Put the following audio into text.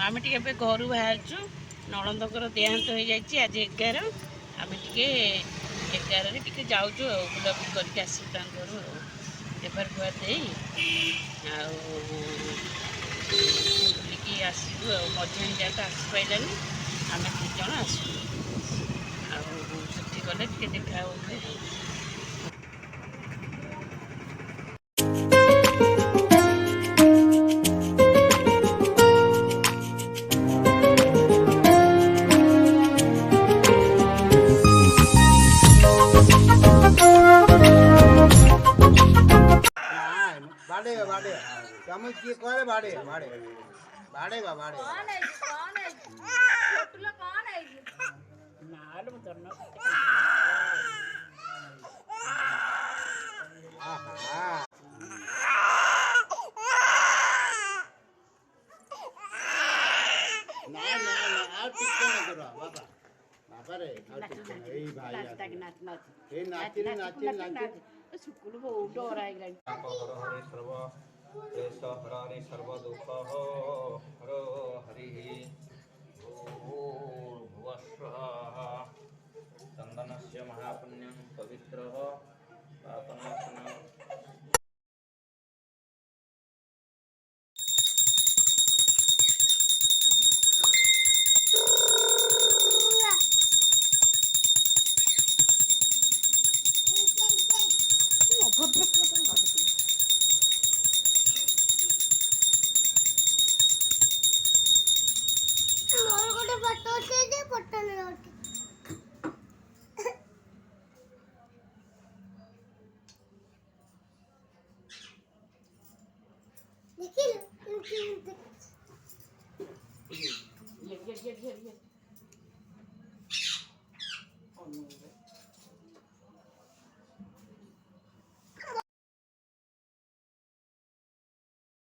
ଆମେ ଟିକେ ଏବେ ଘରୁ ବାହାରିଛୁ। ନଣନ୍ଦଙ୍କର ଦେହାନ୍ତ ହେଇଯାଇଛି ଆଜି 11। ଆମେ ଟିକେ 11ରେ ଟିକେ ଯାଉଛୁ ଆଉ ବୁଲାବୁଲି କରିକି ଆସିବୁ ତାଙ୍କ ଘରୁ ଆଉ ଏବାର ଫୁଆର ଦେଇ ଆଉ ବୁଲିକି ଆସିବୁ ଆଉ। ମଝିଆଣି ଯାହା ତ ଆସିପାରିଲାନି, ଆମେ 2 ଜଣ ଆସିବୁ ଆଉ ସେଠି ଗଲେ ଟିକେ ଦେଖା ହୁଏ ଆଉ। बाड़ेगा बाड़ेगा समझ किए करे बाड़ेगा बाड़ेगा बाड़ेगा बाड़ेगा नाल धरना आहा ना ना ना और टिकते ना करो बाबा बाबा रे और टिकते ना ए भाई ए नाचिन नाचिन नाचिन सुकुल बहुत डर आएगा। हरे सर्व क्लेश हरानि सर्व दुख हरो हरि भुवस्वाहा चंदनस्य महापुण्यं पवित्रः पापनाशनं। ये